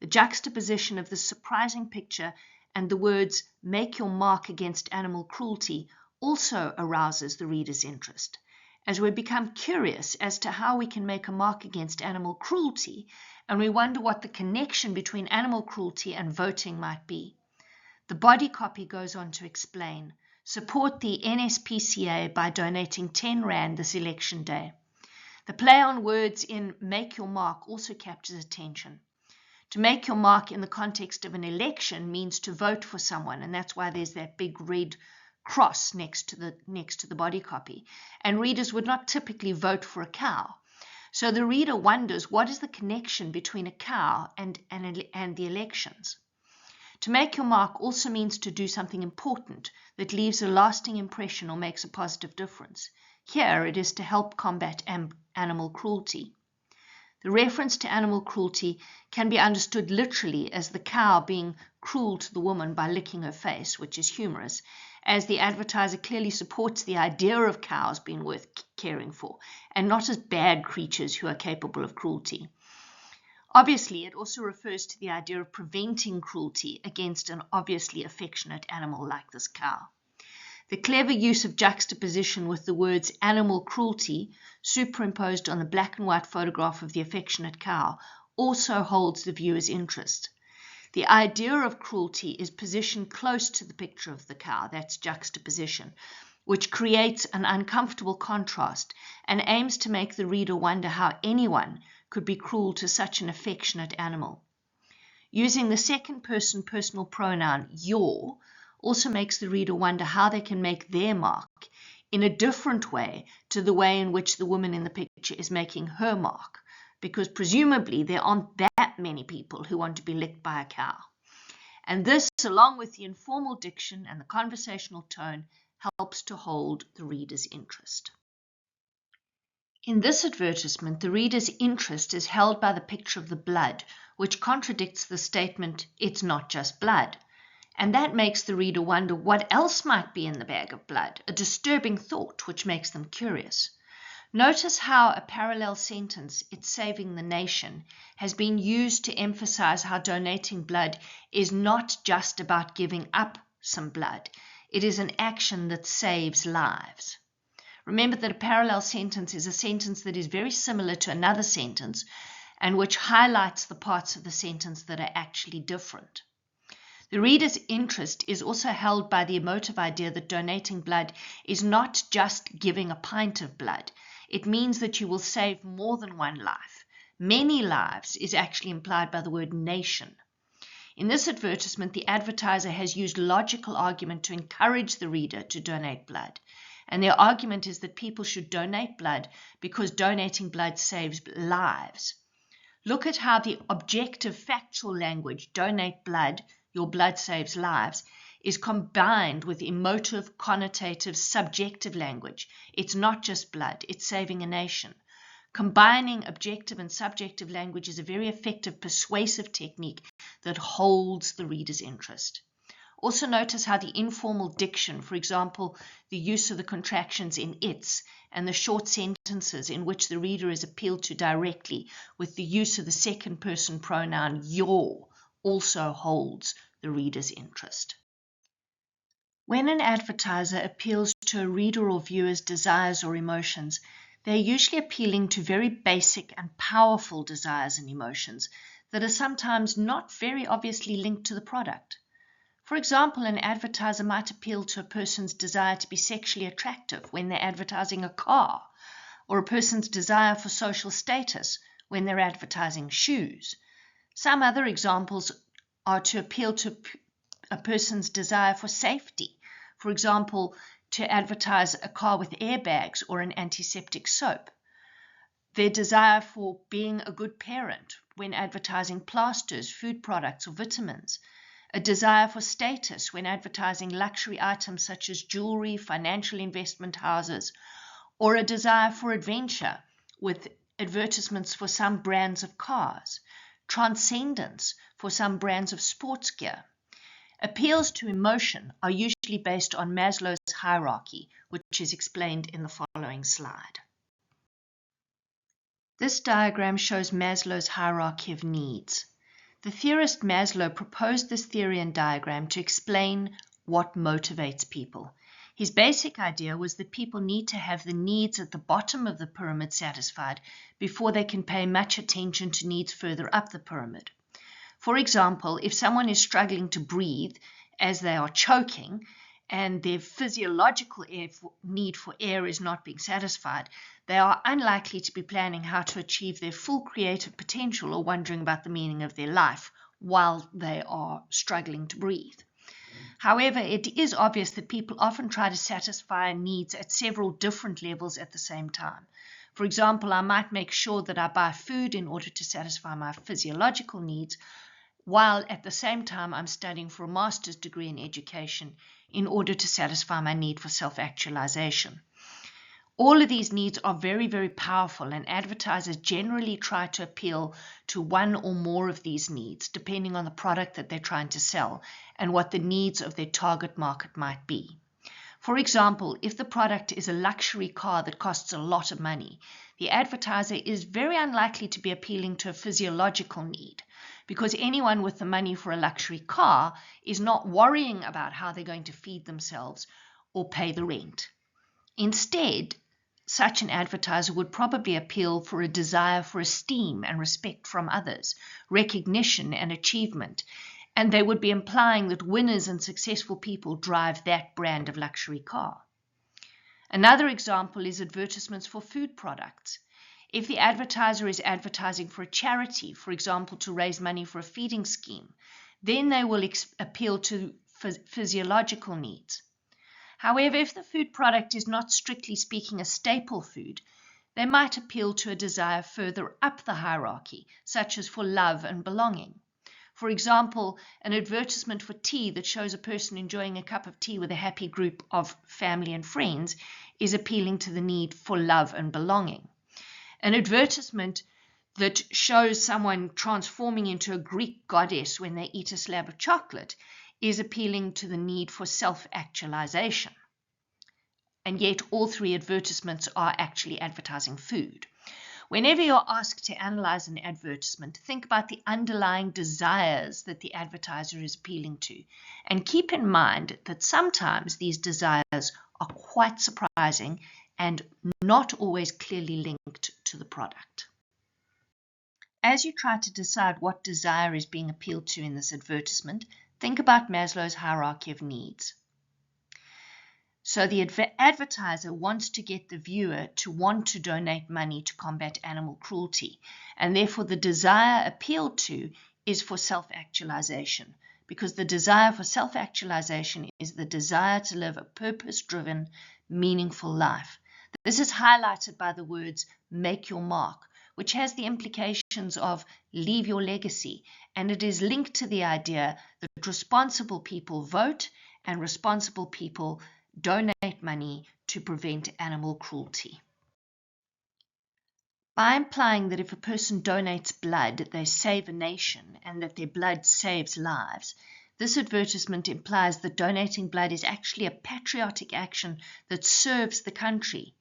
The juxtaposition of this surprising picture and the words, make your mark against animal cruelty, also arouses the reader's interest, as we become curious as to how we can make a mark against animal cruelty, and we wonder what the connection between animal cruelty and voting might be. The body copy goes on to explain, support the NSPCA by donating 10 Rand this election day. The play on words in make your mark also captures attention. To make your mark in the context of an election means to vote for someone, and that's why there's that big red cross next to the body copy. And readers would not typically vote for a cow. So the reader wonders, what is the connection between a cow and the elections? To make your mark also means to do something important that leaves a lasting impression or makes a positive difference. Here it is to help combat animal cruelty. The reference to animal cruelty can be understood literally as the cow being cruel to the woman by licking her face, which is humorous, as the advertiser clearly supports the idea of cows being worth caring for, and not as bad creatures who are capable of cruelty. Obviously, it also refers to the idea of preventing cruelty against an obviously affectionate animal like this cow. The clever use of juxtaposition with the words animal cruelty superimposed on the black and white photograph of the affectionate cow also holds the viewer's interest. The idea of cruelty is positioned close to the picture of the cow, that's juxtaposition, which creates an uncomfortable contrast and aims to make the reader wonder how anyone could be cruel to such an affectionate animal. Using the second person personal pronoun your also makes the reader wonder how they can make their mark in a different way to the way in which the woman in the picture is making her mark, because presumably there aren't that many people who want to be licked by a cow. And this, along with the informal diction and the conversational tone, helps to hold the reader's interest. In this advertisement, the reader's interest is held by the picture of the blood, which contradicts the statement, it's not just blood. And that makes the reader wonder what else might be in the bag of blood, a disturbing thought which makes them curious. Notice how a parallel sentence, it's saving the nation, has been used to emphasize how donating blood is not just about giving up some blood. It is an action that saves lives. Remember that a parallel sentence is a sentence that is very similar to another sentence and which highlights the parts of the sentence that are actually different. The reader's interest is also held by the emotive idea that donating blood is not just giving a pint of blood. It means that you will save more than one life. Many lives is actually implied by the word nation. In this advertisement, the advertiser has used logical argument to encourage the reader to donate blood. And their argument is that people should donate blood because donating blood saves lives. Look at how the objective factual language, donate blood, your blood saves lives, is combined with emotive, connotative, subjective language. It's not just blood, it's saving a nation. Combining objective and subjective language is a very effective persuasive technique that holds the reader's interest. Also notice how the informal diction, for example, the use of the contractions in its, and the short sentences in which the reader is appealed to directly with the use of the second person pronoun your, also holds the reader's interest. When an advertiser appeals to a reader or viewer's desires or emotions, they're usually appealing to very basic and powerful desires and emotions that are sometimes not very obviously linked to the product. For example, an advertiser might appeal to a person's desire to be sexually attractive when they're advertising a car, or a person's desire for social status when they're advertising shoes. Some other examples are to appeal to a person's desire for safety, for example, to advertise a car with airbags or an antiseptic soap. Their desire for being a good parent when advertising plasters, food products, or vitamins. A desire for status when advertising luxury items such as jewelry, financial investment houses, or a desire for adventure with advertisements for some brands of cars, transcendence for some brands of sports gear. Appeals to emotion are usually based on Maslow's hierarchy, which is explained in the following slide. This diagram shows Maslow's hierarchy of needs. The theorist Maslow proposed this theory and diagram to explain what motivates people. His basic idea was that people need to have the needs at the bottom of the pyramid satisfied before they can pay much attention to needs further up the pyramid. For example, if someone is struggling to breathe as they are choking and their physiological need for air is not being satisfied, they are unlikely to be planning how to achieve their full creative potential or wondering about the meaning of their life while they are struggling to breathe. However, it is obvious that people often try to satisfy needs at several different levels at the same time. For example, I might make sure that I buy food in order to satisfy my physiological needs, while at the same time I'm studying for a master's degree in education in order to satisfy my need for self-actualization. All of these needs are very, very powerful, and advertisers generally try to appeal to one or more of these needs, depending on the product that they're trying to sell and what the needs of their target market might be. For example, if the product is a luxury car that costs a lot of money, the advertiser is very unlikely to be appealing to a physiological need, because anyone with the money for a luxury car is not worrying about how they're going to feed themselves or pay the rent. Instead, such an advertiser would probably appeal for a desire for esteem and respect from others, recognition and achievement, and they would be implying that winners and successful people drive that brand of luxury car. Another example is advertisements for food products. If the advertiser is advertising for a charity, for example, to raise money for a feeding scheme, then they will appeal to physiological needs. However, if the food product is not strictly speaking a staple food, they might appeal to a desire further up the hierarchy, such as for love and belonging. For example, an advertisement for tea that shows a person enjoying a cup of tea with a happy group of family and friends is appealing to the need for love and belonging. An advertisement that shows someone transforming into a Greek goddess when they eat a slab of chocolate is appealing to the need for self-actualization. And yet all three advertisements are actually advertising food. Whenever you're asked to analyze an advertisement, think about the underlying desires that the advertiser is appealing to, and keep in mind that sometimes these desires are quite surprising and not always clearly linked to the product. As you try to decide what desire is being appealed to in this advertisement, Think about Maslow's hierarchy of needs. So the advertiser wants to get the viewer to want to donate money to combat animal cruelty, and therefore the desire appealed to is for self-actualization, because the desire for self-actualization is the desire to live a purpose-driven, meaningful life. This is highlighted by the words "make your mark," which has the implications of leave your legacy, and it is linked to the idea that responsible people vote and responsible people donate money to prevent animal cruelty. By implying that if a person donates blood, they save a nation and that their blood saves lives, this advertisement implies that donating blood is actually a patriotic action that serves the country.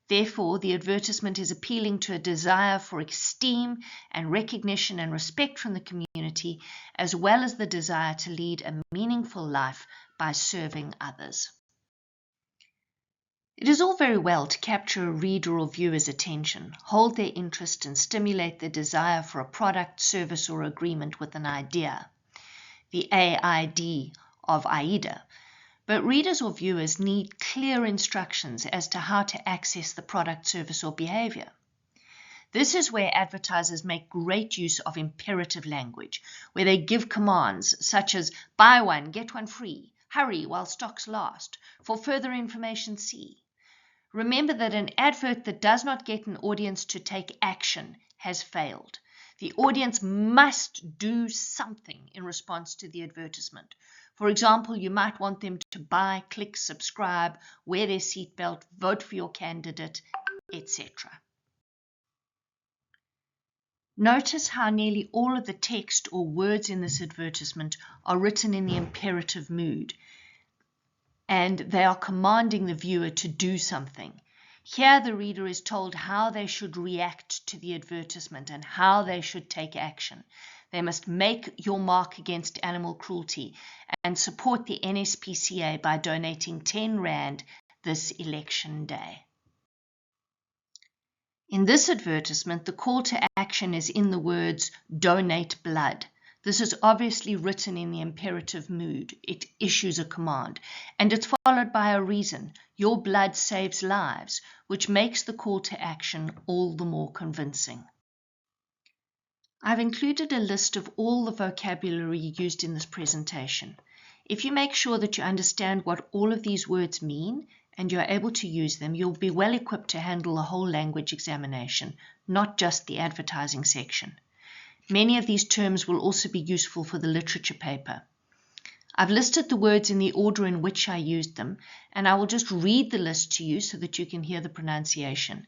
Therefore, the advertisement is appealing to a desire for esteem and recognition and respect from the community, as well as the desire to lead a meaningful life by serving others. It is all very well to capture a reader or viewer's attention, hold their interest, and stimulate their desire for a product, service, or agreement with an idea, the AID of AIDA. But readers or viewers need clear instructions as to how to access the product, service, or behavior. This is where advertisers make great use of imperative language, where they give commands such as buy one, get one free, hurry while stocks last, for further information see. Remember that an advert that does not get an audience to take action has failed. The audience must do something in response to the advertisement. For example, you might want them to buy, click, subscribe, wear their seatbelt, vote for your candidate, etc. Notice how nearly all of the text or words in this advertisement are written in the imperative mood, and they are commanding the viewer to do something. Here the reader is told how they should react to the advertisement and how they should take action. They must make your mark against animal cruelty and support the NSPCA by donating 10 Rand this election day. In this advertisement, the call to action is in the words donate blood. This is obviously written in the imperative mood. It issues a command, and it's followed by a reason. Your blood saves lives, which makes the call to action all the more convincing. I've included a list of all the vocabulary used in this presentation. If you make sure that you understand what all of these words mean and you're able to use them, you'll be well equipped to handle the whole language examination, not just the advertising section. Many of these terms will also be useful for the literature paper. I've listed the words in the order in which I used them, and I will just read the list to you so that you can hear the pronunciation.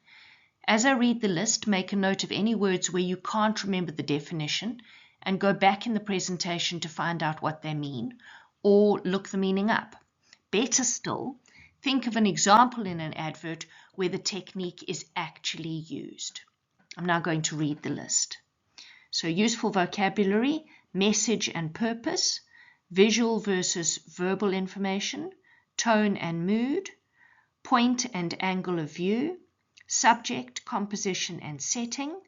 As I read the list, make a note of any words where you can't remember the definition and go back in the presentation to find out what they mean, or look the meaning up. Better still, think of an example in an advert where the technique is actually used. I'm now going to read the list. So useful vocabulary, message and purpose, visual versus verbal information, tone and mood, point and angle of view, subject, composition and setting,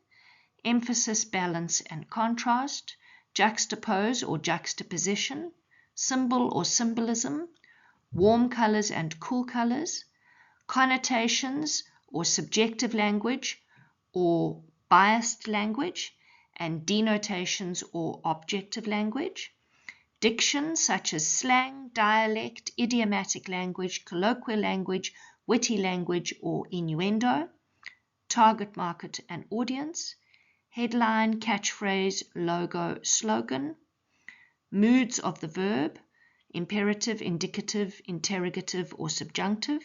emphasis, balance and contrast, juxtapose or juxtaposition, symbol or symbolism, warm colors and cool colors, connotations or subjective language or biased language, and denotations or objective language, diction such as slang, dialect, idiomatic language, colloquial language, witty language or innuendo, target market and audience, headline, catchphrase, logo, slogan, moods of the verb, imperative, indicative, interrogative or subjunctive,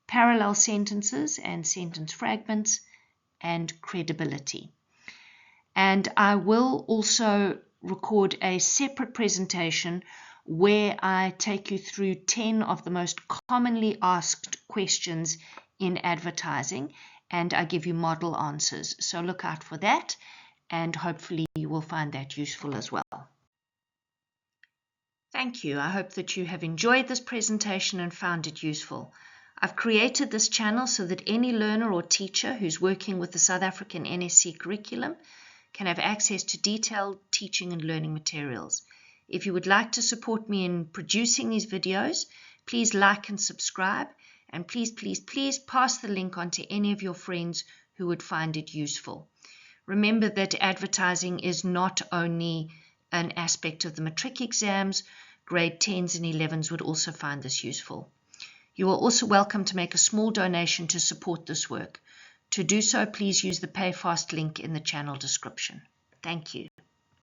parallel sentences and sentence fragments, and credibility. And I will also record a separate presentation where I take you through 10 of the most commonly asked questions in advertising, and I give you model answers. So look out for that, and hopefully you will find that useful as well. Thank you. I hope that you have enjoyed this presentation and found it useful. I've created this channel so that any learner or teacher who's working with the South African NSC curriculum can have access to detailed teaching and learning materials. If you would like to support me in producing these videos, please like and subscribe, and please, please, please pass the link on to any of your friends who would find it useful. Remember that advertising is not only an aspect of the matric exams. Grade 10s and 11s would also find this useful. You are also welcome to make a small donation to support this work. To do so, please use the PayFast link in the channel description. Thank you.